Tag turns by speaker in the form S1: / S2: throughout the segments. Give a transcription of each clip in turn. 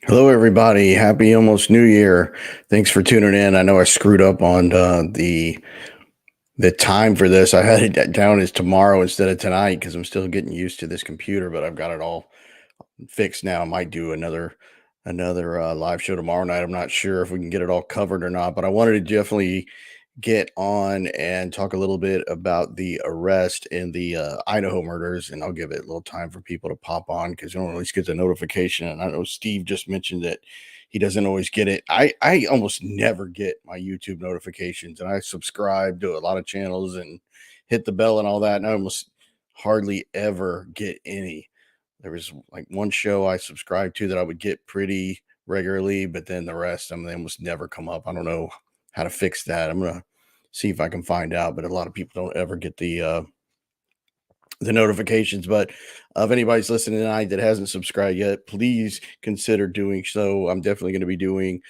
S1: Hello, everybody. Happy almost New Year. Thanks for tuning in. I know I screwed up on the time for this. I had it down as tomorrow instead of tonight because I'm still getting used to this computer, but I've got it all fixed now. I might do another live show tomorrow night. I'm not sure if we can get it all covered or not, but I wanted to definitely get on and talk a little bit about the arrest in the Idaho murders, and I'll give it a little time for people to pop on because you don't always get the notification. And I know Steve just mentioned that he doesn't always get it. I almost never get my YouTube notifications, and I subscribe to a lot of channels and hit the bell and all that, and I almost hardly ever get any. There was like one show I subscribed to that I would get pretty regularly, but then the rest, I mean, they almost never come up. I don't know how to fix that. I'm gonna see if I can find out, but a lot of people don't ever get the notifications. But if anybody's listening tonight that hasn't subscribed yet, please consider doing so. I'm definitely going to be doing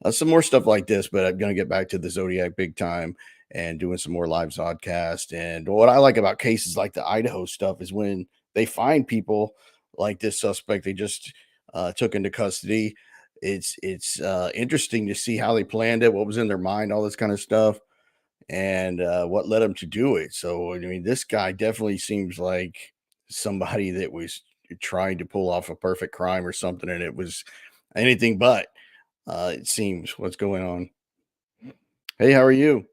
S1: some more stuff like this, but I'm going to get back to the Zodiac big time and doing some more live Zodcast. And what I like about cases like the Idaho stuff is when they find people like this suspect they just took into custody. It's interesting to see how they planned it, what was in their mind, all this kind of stuff, and what led him to do it. So, I mean, this guy definitely seems like somebody that was trying to pull off a perfect crime or something, and it was anything but. It seems. What's going on? Hey, how are you?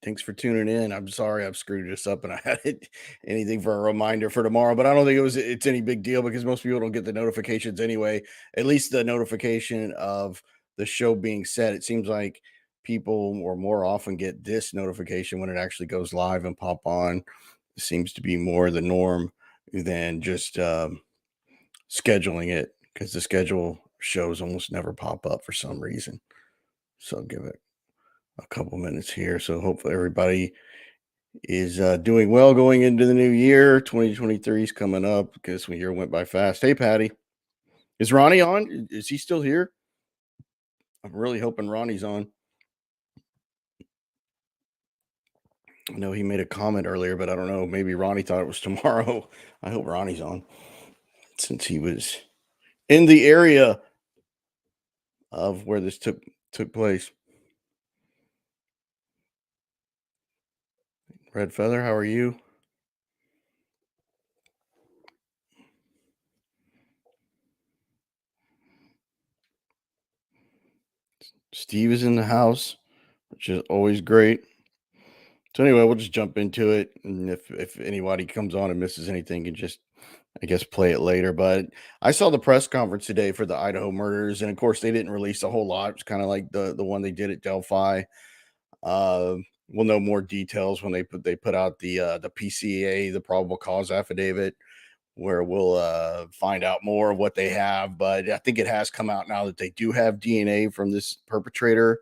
S1: Thanks for tuning in. I'm sorry I've screwed this up and I had anything for a reminder for tomorrow, but I don't think it's any big deal because most people don't get the notifications anyway. At least the notification of the show being set. It seems like people more often get this notification when it actually goes live and pop on. It seems to be more the norm than just scheduling it because the schedule shows almost never pop up for some reason. So I'll give it a couple minutes here. So hopefully everybody is doing well going into the new year. 2023 is coming up because the year went by fast. Hey, Patty, is Ronnie on? Is he still here? I'm really hoping Ronnie's on. I know he made a comment earlier, but I don't know. Maybe Ronnie thought it was tomorrow. I hope Ronnie's on since he was in the area of where this took place. Red Feather, how are you? Steve is in the house, which is always great. So anyway, we'll just jump into it, and if anybody comes on and misses anything, can just I guess play it later. But I saw the press conference today for the Idaho murders, and of course they didn't release a whole lot. It's kind of like the one they did at Delphi. Uh, we'll know more details when they put out the PCA, the probable cause affidavit, where we'll find out more of what they have. But I think it has come out now that they do have DNA from this perpetrator,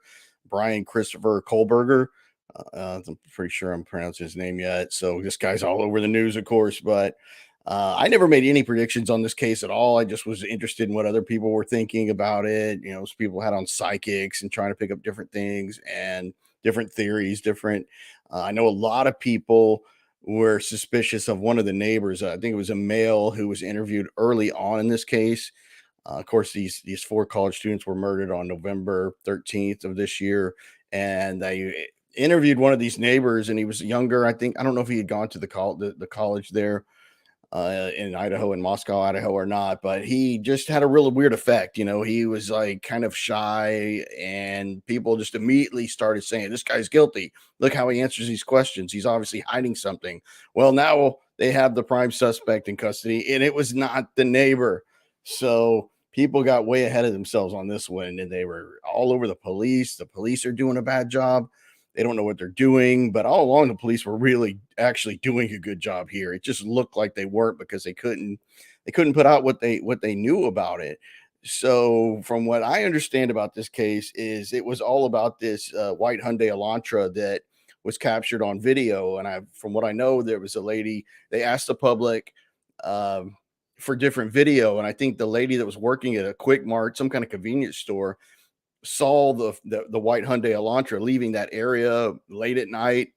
S1: Brian Christopher Kohlberger. I'm pretty sure I'm pronouncing his name yet. So this guy's all over the news, of course. But I never made any predictions on this case at all. I just was interested in what other people were thinking about it. You know, some people had on psychics and trying to pick up different things and different theories. Different. I know a lot of people were suspicious of one of the neighbors. I think it was a male who was interviewed early on in this case. Of course, these four college students were murdered on November 13th of this year, and they interviewed one of these neighbors, and he was younger. I think I don't know if he had gone to the college there in Idaho, in Moscow, Idaho, or not, but he just had a really weird effect. You know, he was like kind of shy, and people just immediately started saying, "This guy's guilty. Look how he answers these questions. He's obviously hiding something." Well, now they have the prime suspect in custody, and it was not the neighbor. So people got way ahead of themselves on this one, and they were all over the police. The police are doing a bad job. They don't know what they're doing, but all along the police were really actually doing a good job here. It just looked like they weren't because they couldn't put out what they knew about it. So from what I understand about this case is it was all about this white Hyundai Elantra that was captured on video. And from what I know, there was a lady, they asked the public um, for different video. And I think the lady that was working at a Quick Mart, some kind of convenience store, saw the white Hyundai Elantra leaving that area late at night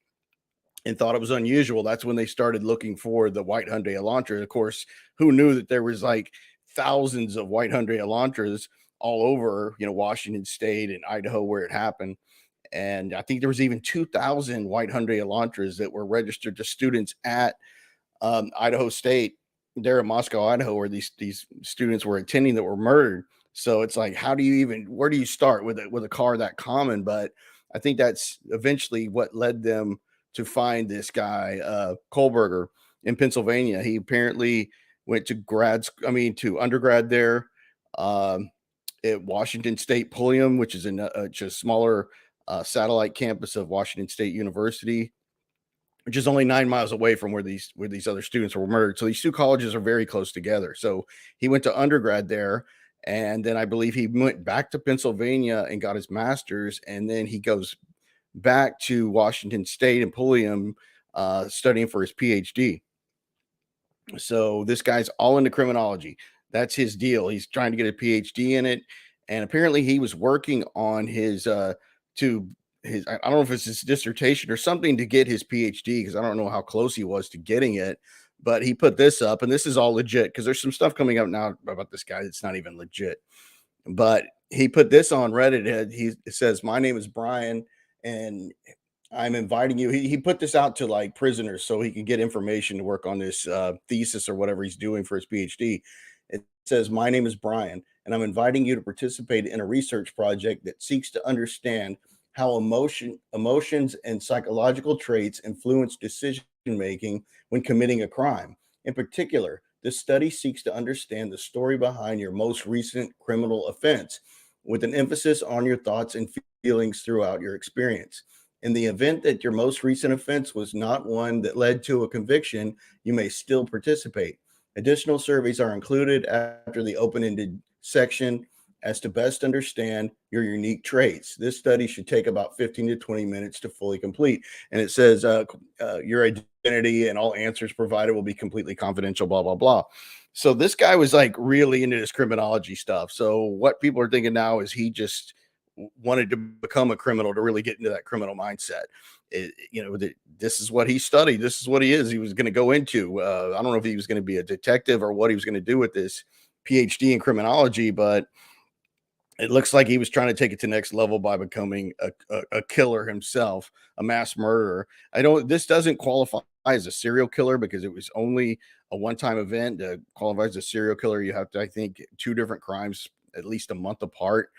S1: and thought it was unusual. That's when they started looking for the white Hyundai Elantra. Of course, who knew that there was like thousands of white Hyundai Elantras all over, Washington State and Idaho where it happened. And I think there was even 2,000 white Hyundai Elantras that were registered to students at Idaho State, there in Moscow, Idaho, where these students were attending that were murdered. So it's like, how do you even where do you start with a car that common? But I think that's eventually what led them to find this guy, Kohlberger in Pennsylvania. He apparently went to to undergrad there, um, at Washington State Pulliam, which is just a smaller satellite campus of Washington State University, which is only 9 miles away from where these other students were murdered. So these two colleges are very close together. So he went to undergrad there, and then I believe he went back to Pennsylvania and got his master's, and then he goes back to Washington State and Pulliam, studying for his PhD. So this guy's all into criminology. That's his deal. He's trying to get a PhD in it, and apparently he was working on to I don't know if it's his dissertation or something to get his PhD, because I don't know how close he was to getting it. But he put this up, and this is all legit because there's some stuff coming out now about this guy that's not even legit. But he put this on Reddit. It says, "My name is Brian, and I'm inviting you." He put this out to like prisoners so he can get information to work on this thesis or whatever he's doing for his PhD. It says, "My name is Brian, and I'm inviting you to participate in a research project that seeks to understand how emotions, and psychological traits influence decision making when committing a crime. In particular, this study seeks to understand the story behind your most recent criminal offense, with an emphasis on your thoughts and feelings throughout your experience. In the event that your most recent offense was not one that led to a conviction, you may still participate. Additional surveys are included after the open ended section as to best understand your unique traits. This study should take about 15 to 20 minutes to fully complete." And it says, your identity and all answers provided will be completely confidential, blah, blah, blah. So this guy was like really into this criminology stuff. So what people are thinking now is he just wanted to become a criminal to really get into that criminal mindset. This is what he studied. This is what he was going to go into. I don't know if he was going to be a detective or what he was going to do with this PhD in criminology, but it looks like he was trying to take it to next level by becoming a killer himself, a mass murderer. This doesn't qualify as a serial killer because it was only a one-time event. To qualify as a serial killer, you have to, I think, two different crimes at least a month apart.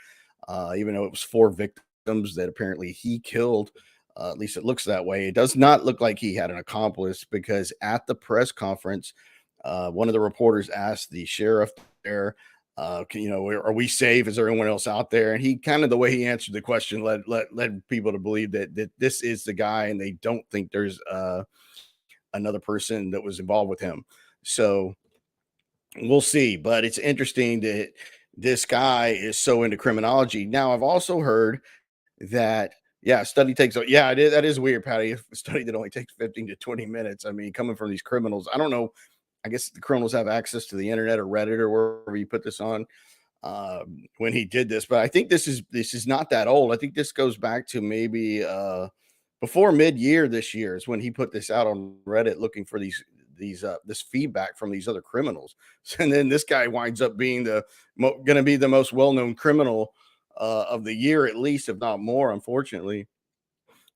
S1: Even though it was four victims that apparently he killed, at least it looks that way. It does not look like he had an accomplice, because at the press conference, one of the reporters asked the sheriff there, are we safe? Is there anyone else out there? And he kind of, the way he answered the question led people to believe that this is the guy, and they don't think there's another person that was involved with him. So we'll see. But it's interesting that this guy is so into criminology. Now, I've also heard that, yeah, study takes, yeah, it is, that is weird, Patty. A study that only takes 15 to 20 minutes. I mean, coming from these criminals, I don't know. I guess the criminals have access to the internet or Reddit or wherever you put this on, when he did this. But I think this is not that old. I think this goes back to maybe before mid-year this year is when he put this out on Reddit, looking for this feedback from these other criminals. And then this guy winds up being going to be the most well-known criminal of the year, at least, if not more. Unfortunately,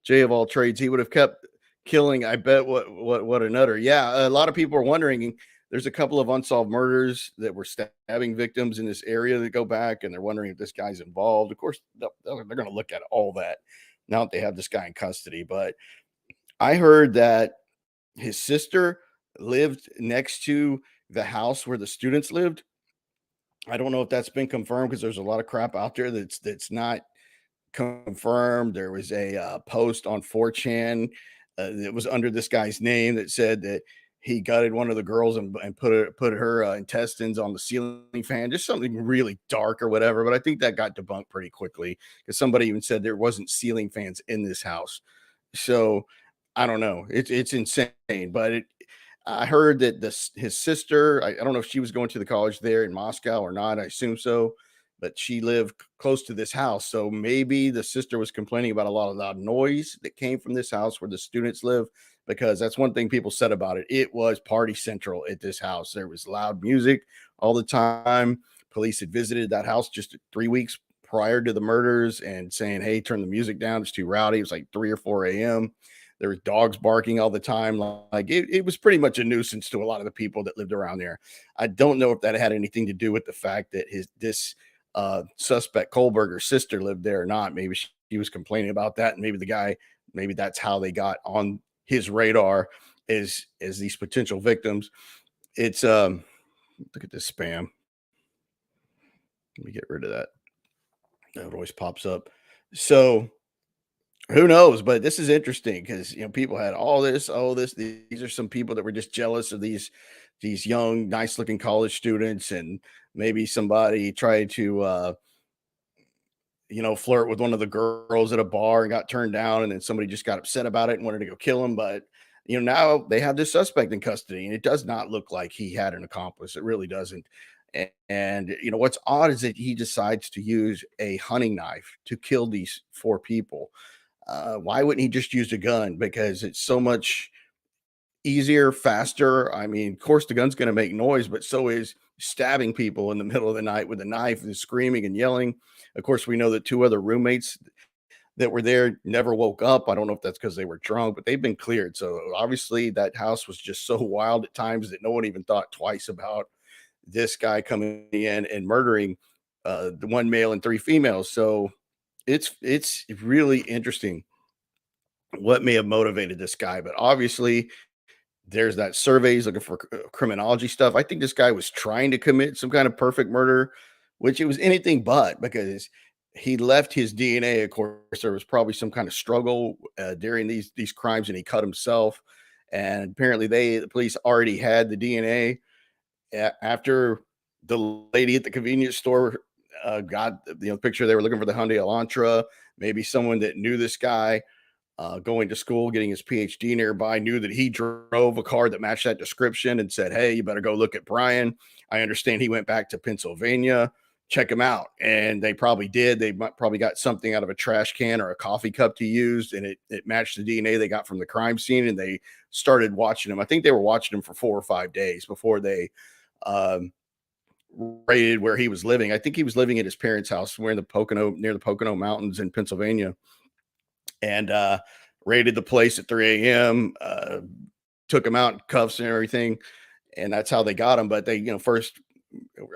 S1: Jay of all trades, he would have kept killing. I bet what a nutter. Yeah, a lot of people are wondering. There's a couple of unsolved murders that were stabbing victims in this area that go back, and they're wondering if this guy's involved. Of course, they're going to look at all that now that they have this guy in custody. But I heard that his sister lived next to the house where the students lived. I don't know if that's been confirmed, because there's a lot of crap out there that's not confirmed. There was a post on 4chan that was under this guy's name that said that he gutted one of the girls and put her intestines on the ceiling fan, just something really dark or whatever. But I think that got debunked pretty quickly, because somebody even said there wasn't ceiling fans in this house. So I don't know. It's insane. But I heard that his sister, I don't know if she was going to the college there in Moscow or not. I assume so, but she lived close to this house. So maybe the sister was complaining about a lot of loud noise that came from this house where the students live, because that's one thing people said about it. It was party central at this house. There was loud music all the time. Police had visited that house just 3 weeks prior to the murders and saying, "Hey, turn the music down. It's too rowdy." It was like 3 or 4 a.m. There was dogs barking all the time. Like it was pretty much a nuisance to a lot of the people that lived around there. I don't know if that had anything to do with the fact that his this suspect Kohlberger's sister lived there or not. Maybe she was complaining about that, and maybe the guy, maybe that's how they got on his radar as these potential victims. It's look at this spam. Let me get rid of that. That always pops up. So who knows? But this is interesting because people had all this, all this. These are some people that were just jealous of these young, nice looking college students, and maybe somebody tried to flirt with one of the girls at a bar and got turned down, and then somebody just got upset about it and wanted to go kill him. But now they have this suspect in custody, and it does not look like he had an accomplice. It really doesn't. And what's odd is that he decides to use a hunting knife to kill these four people. Why wouldn't he just use a gun? Because it's so much easier, faster. I mean, of course, the gun's going to make noise, but so is stabbing people in the middle of the night with a knife and screaming and yelling. Of course, we know that two other roommates that were there never woke up. I don't know if that's because they were drunk, but they've been cleared. So obviously, that house was just so wild at times that no one even thought twice about this guy coming in and murdering the one male and three females. So it's really interesting what may have motivated this guy, but obviously there's that surveys looking for criminology stuff. I think this guy was trying to commit some kind of perfect murder, which it was anything but, because he left his DNA. Of course, there was probably some kind of struggle during these crimes, and he cut himself. And apparently, the police already had the DNA after the lady at the convenience store got the picture. They were looking for the Hyundai Elantra. Maybe someone that knew this guy going to school, getting his PhD nearby, knew that he drove a car that matched that description and said, "Hey, you better go look at Brian. I understand he went back to Pennsylvania. Check him out." And they probably did. They probably got something out of a trash can or a coffee cup he used, and it matched the DNA they got from the crime scene. And they started watching him. I think they were watching him for 4 or 5 days before they um, raided where he was living. I think he was living at his parents' house, near the Pocono Mountains in Pennsylvania, and raided the place at 3 a.m. Took him out in cuffs and everything, and that's how they got him. But they, first,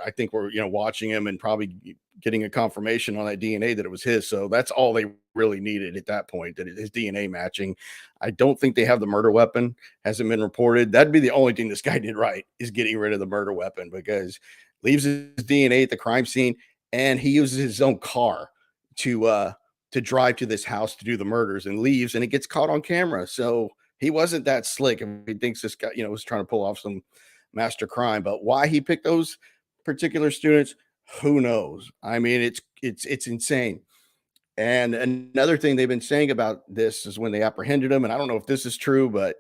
S1: I think we're watching him and probably getting a confirmation on that DNA that it was his. So that's all they really needed at that point, that his DNA matching. I don't think they have the murder weapon. Hasn't been reported. That'd be the only thing this guy did right, is getting rid of the murder weapon, because leaves his DNA at the crime scene, and he uses his own car to drive to this house to do the murders, and leaves, and it gets caught on camera. So he wasn't that slick. If he thinks this guy, was trying to pull off some master crime, but why he picked those particular students, who knows? I mean, it's insane. And another thing they've been saying about this is when they apprehended him, and I don't know if this is true, but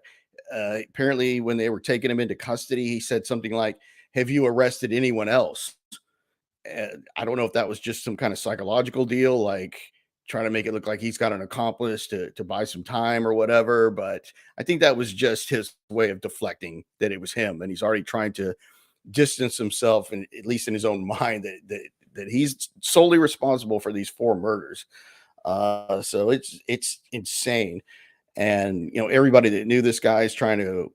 S1: apparently when they were taking him into custody, he said something like, "Have you arrested anyone else?" And I don't know if that was just some kind of psychological deal, like trying to make it look like he's got an accomplice to buy some time or whatever. But I think that was just his way of deflecting that it was him, and he's already trying to distance himself, and at least in his own mind, that he's solely responsible for these four murders. So it's insane, and everybody that knew this guy is trying to,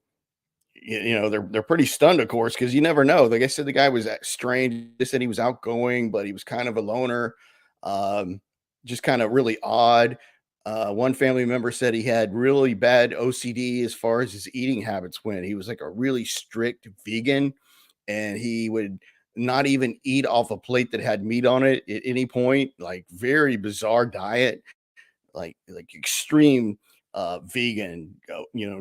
S1: they're pretty stunned, of course, because you never know. Like I said, the guy was strange. They said he was outgoing, but he was kind of a loner, um, just kind of really odd. One family member said he had really bad OCD as far as his eating habits went. He was like a really strict vegan, and he would not even eat off a plate that had meat on it at any point. Like, very bizarre diet, like extreme vegan,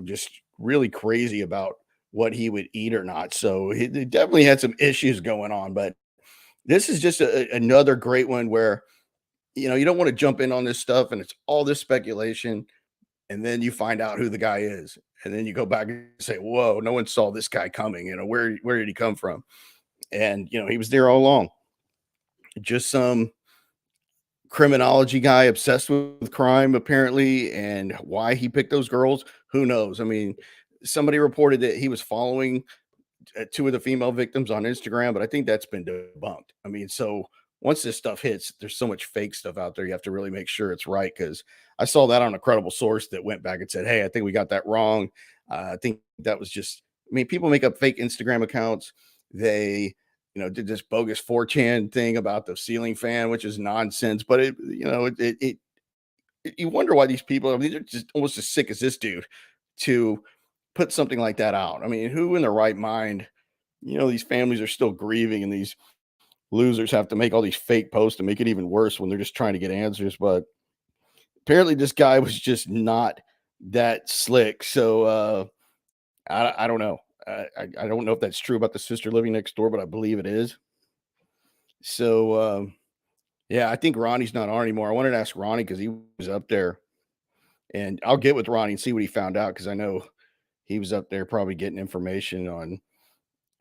S1: just really crazy about what he would eat or not. So he definitely had some issues going on. But this is just another great one where you don't want to jump in on this stuff, and it's all this speculation, and then you find out who the guy is, and then you go back and say, "Whoa, no one saw this guy coming." Where did he come from? And he was there all along. Just some criminology guy obsessed with crime, apparently. And why he picked those girls, who knows? I mean, somebody reported that he was following two of the female victims on Instagram, but I think that's been debunked. I mean, so once this stuff hits, there's so much fake stuff out there. You have to really make sure it's right because I saw that on a credible source that went back and said, "Hey, I think we got that wrong." I think that was just. I mean, people make up fake Instagram accounts. They, did this bogus 4chan thing about the ceiling fan, which is nonsense. But you wonder why these people. I mean, they're just almost as sick as this dude to put something like that out. I mean, who in their right mind? These families are still grieving, and these losers have to make all these fake posts to make it even worse when they're just trying to get answers. But apparently, this guy was just not that slick. So I don't know. I don't know if that's true about the sister living next door, but I believe it is. So yeah, I think Ronnie's not on anymore. I wanted to ask Ronnie because he was up there, and I'll get with Ronnie and see what he found out because I know he was up there probably getting information on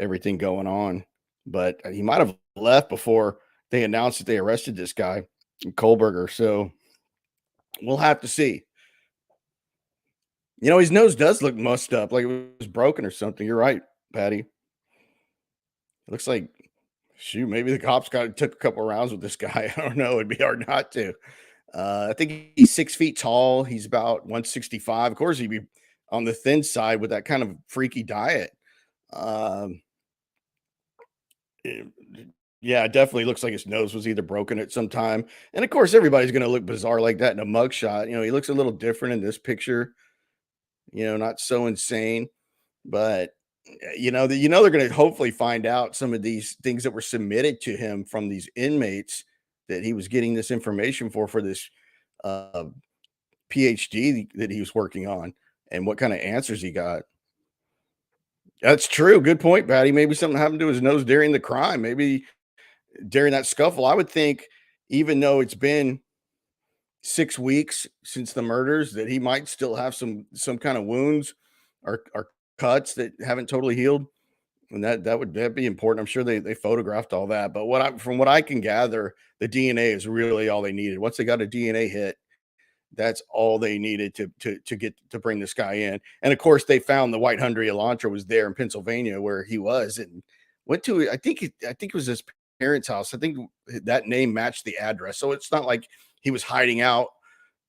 S1: everything going on. But he might have left before they announced that they arrested this guy, Kohlberger. So we'll have to see. His nose does look mussed up, like it was broken or something. You're right, Patty. It looks like, shoot, maybe the cops took a couple rounds with this guy. I don't know. It'd be hard not to. I think he's 6 feet tall. He's about 165. Of course, he'd be on the thin side with that kind of freaky diet. Um, it- yeah, it definitely looks like his nose was either broken at some time. And of course, everybody's going to look bizarre like that in a mugshot. He looks a little different in this picture, not so insane. But they're going to hopefully find out some of these things that were submitted to him from these inmates that he was getting this information for this uh, PhD that he was working on, and what kind of answers he got. That's true. Good point, Patty. Maybe something happened to his nose during the crime. Maybe during that scuffle. I would think, even though it's been 6 weeks since the murders, that he might still have some kind of wounds or cuts that haven't totally healed. And that'd be important. I'm sure they photographed all that. But from what I can gather, the DNA is really all they needed. Once they got a DNA hit, that's all they needed to get to bring this guy in. And of course, they found the white Hyundai Elantra was there in Pennsylvania where he was, and went to. I think it was his parents' house. I think that name matched the address, so it's not like he was hiding out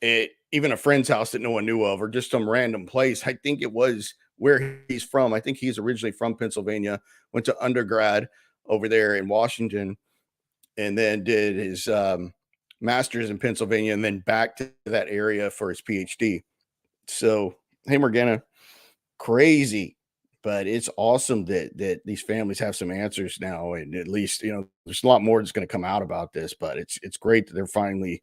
S1: at even a friend's house that no one knew of, or just some random place. I think it was where he's from. I think he's originally from Pennsylvania, went to undergrad over there in Washington, and then did his master's in Pennsylvania, and then back to that area for his PhD. So, hey, Morgana, crazy, but it's awesome that these families have some answers now, and at least there's a lot more that's going to come out about this. But it's great that they're finally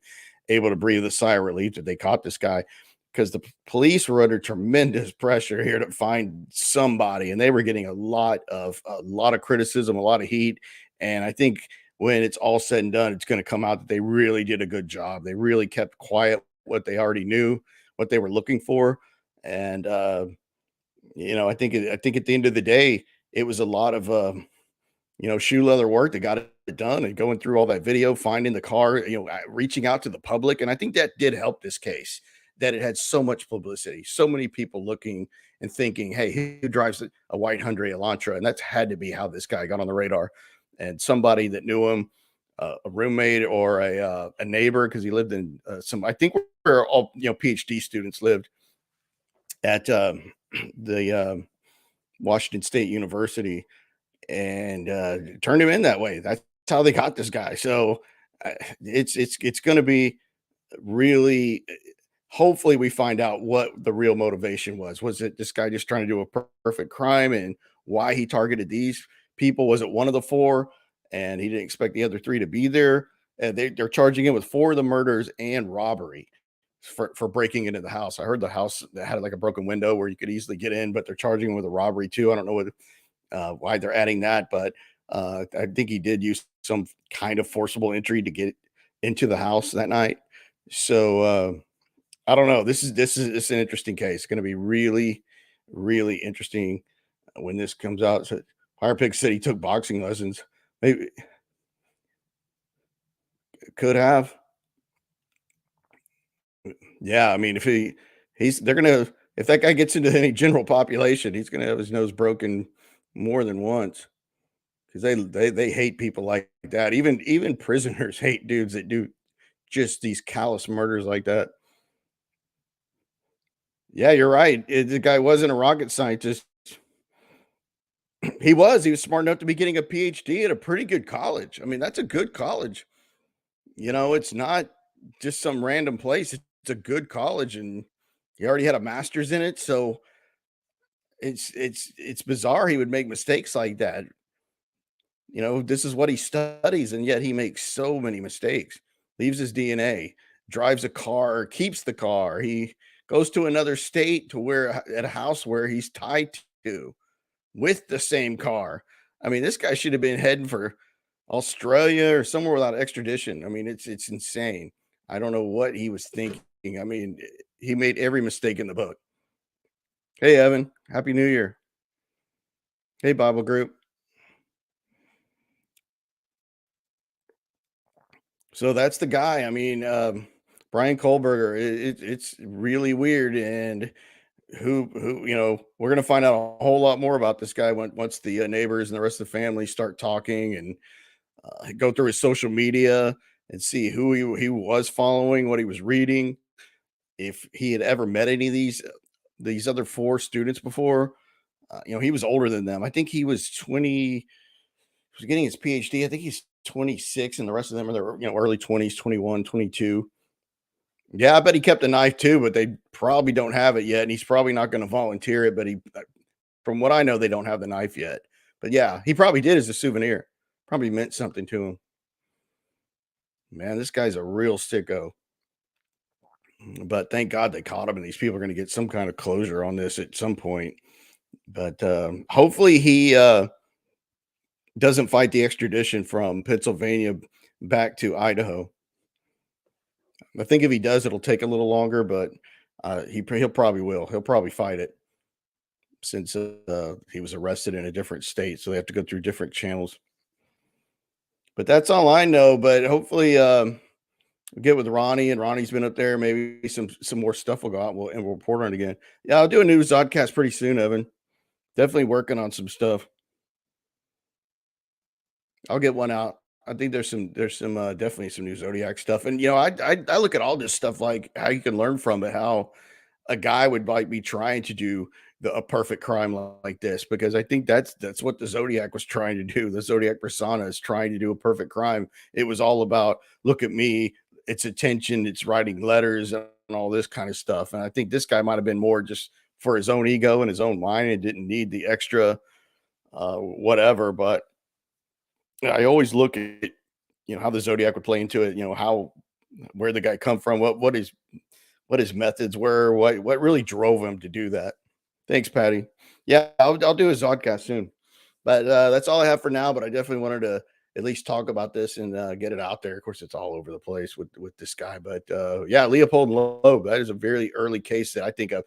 S1: able to breathe a sigh of relief that they caught this guy, because the police were under tremendous pressure here to find somebody, and they were getting a lot of criticism, a lot of heat. And I think when it's all said and done, it's going to come out that they really did a good job. They really kept quiet what they already knew, what they were looking for. And I think at the end of the day, it was a lot of shoe leather work that got it done, and going through all that video, finding the car, reaching out to the public. And I think that did help this case, that it had so much publicity, so many people looking and thinking, hey, who drives a white Hyundai Elantra? And that's had to be how this guy got on the radar. And somebody that knew him, a roommate or a neighbor, because he lived in I think where all PhD students lived at the Washington State University, and turned him in that way. That's how they got this guy. So it's going to be really. Hopefully, we find out what the real motivation was. Was it this guy just trying to do a perfect crime, and why he targeted these people? Was it one of the four, and he didn't expect the other three to be there? And they're charging him with 4 of the murders and robbery for breaking into the house. I heard the house that had like a broken window where you could easily get in, but they're charging him with a robbery too. I don't know why they're adding that, but I think he did use some kind of forcible entry to get into the house that night. So I don't know. This is an interesting case. It's going to be really, really interesting when this comes out. So Fire Pig said he took boxing lessons. Maybe could have. Yeah, I mean, they're gonna if that guy gets into any general population, he's gonna have his nose broken more than once because they hate people like that. Even prisoners hate dudes that do just these callous murders like that. Yeah, you're right. The guy wasn't a rocket scientist. He was smart enough to be getting a PhD at a pretty good college. I mean, that's a good college. It's not just some random place. It's a good college, and he already had a master's in it. So it's bizarre he would make mistakes like that. This is what he studies, and yet he makes so many mistakes. Leaves his DNA, drives a car, keeps the car. He goes to another state to where at a house where he's tied to with the same car. I mean, this guy should have been heading for Australia or somewhere without extradition. I mean, it's insane. I don't know what he was thinking. I mean, he made every mistake in the book. Hey, Evan, Happy New Year. Hey, Bible group. So that's the guy. I mean, Brian Kohlberger. It's really weird, and we're gonna find out a whole lot more about this guy once the neighbors and the rest of the family start talking and go through his social media and see who he was following, what he was reading, if he had ever met any of these other four students before. He was older than them. I think he was 20. He was getting his PhD. I think he's 26, and the rest of them are their early 20s, 21, 22. Yeah, I bet he kept a knife too, but they probably don't have it yet, and he's probably not going to volunteer it. But from what I know, they don't have the knife yet. But yeah, he probably did as a souvenir. Probably meant something to him. Man, this guy's a real sicko. But thank God they caught him, and these people are going to get some kind of closure on this at some point. But hopefully he doesn't fight the extradition from Pennsylvania back to Idaho. I think if he does, it'll take a little longer, but he'll probably will. He'll probably fight it since he was arrested in a different state, so they have to go through different channels. But that's all I know. But hopefully, get with Ronnie, and Ronnie's been up there. Maybe some more stuff will go out, and we'll report on it again. Yeah, I'll do a new Zodcast pretty soon, Evan. Definitely working on some stuff. I'll get one out. I think there's some definitely some new Zodiac stuff, and I look at all this stuff like how you can learn from it, how a guy would like be trying to do a perfect crime like this, because I think that's what the Zodiac was trying to do. The Zodiac persona is trying to do a perfect crime. It was all about look at me, it's attention, it's writing letters and all this kind of stuff. And I think this guy might have been more just for his own ego and his own mind and didn't need the extra whatever. But I always look at how the Zodiac would play into it. How where the guy come from, what his methods were, what really drove him to do that. Thanks, Patty. Yeah, I'll do a Zodcast soon. But that's all I have for now. But I definitely wanted to at least talk about this and get it out there. Of course, it's all over the place with this guy. But yeah, Leopold and Loeb. That is a very early case that I think of.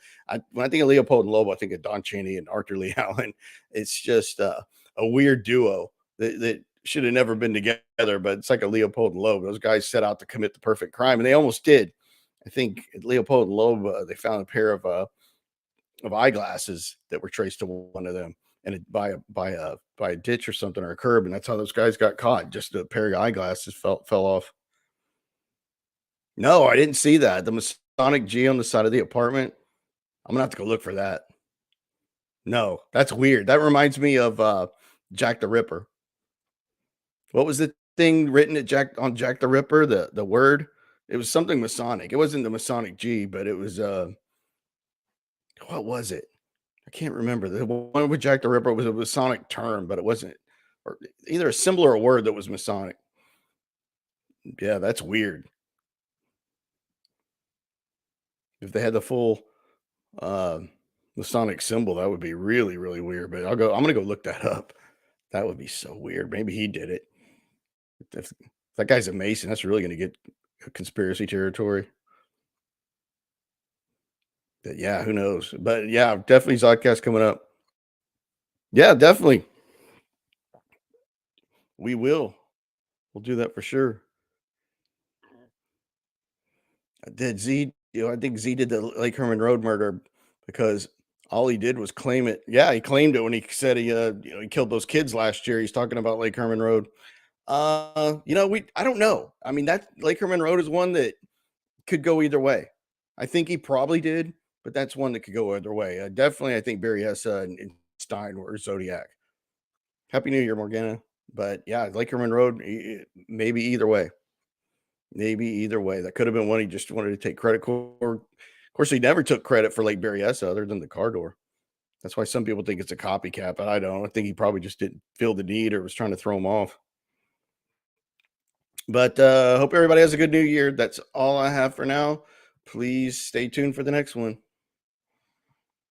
S1: When I think of Leopold and Loeb, I think of Don Chaney and Arthur Lee Allen. It's just a weird duo that should have never been together. But it's like a Leopold and Loeb. Those guys set out to commit the perfect crime, and they almost did. I think Leopold and Loeb, they found a pair of eyeglasses that were traced to one of them, and by a ditch or something or a curb, and that's how those guys got caught. Just a pair of eyeglasses fell off. No, I didn't see that. The Masonic G on the side of the apartment. I'm gonna have to go look for that. No, that's weird. That reminds me of Jack the Ripper. What was the thing written at Jack the Ripper? The word. It was something Masonic. It wasn't the Masonic G, but it was what was it? I can't remember. The one with Jack the Ripper was a Masonic term, but it wasn't, or either a symbol or a word that was Masonic. Yeah, that's weird. If they had the full uh, Masonic symbol, that would be really, really weird. But I'm gonna go look that up. That would be so weird. Maybe he did it. If that guy's a Mason, that's really gonna get conspiracy territory. But yeah, who knows? But yeah, definitely Zodcast coming up. Yeah, definitely. We will. We'll do that for sure. Did Z I think Z did the Lake Herman Road murder because All he did was claim it. Yeah, he claimed it when he said he killed those kids last year. He's talking about Lake Herman Road. I don't know. I mean, that Lake Herman Road is one that could go either way. I think he probably did, but that's one that could go either way. Definitely, I think Berryessa and Stein were Zodiac. Happy New Year, Morgana. But yeah, Lake Herman Road, maybe either way. Maybe either way. That could have been one he just wanted to take credit for. Of course, he never took credit for Lake Berryessa other than the car door. That's why some people think it's a copycat, but I don't. I think he probably just didn't feel the need or was trying to throw him off. But hope everybody has a good new year. That's all I have for now. Please stay tuned for the next one.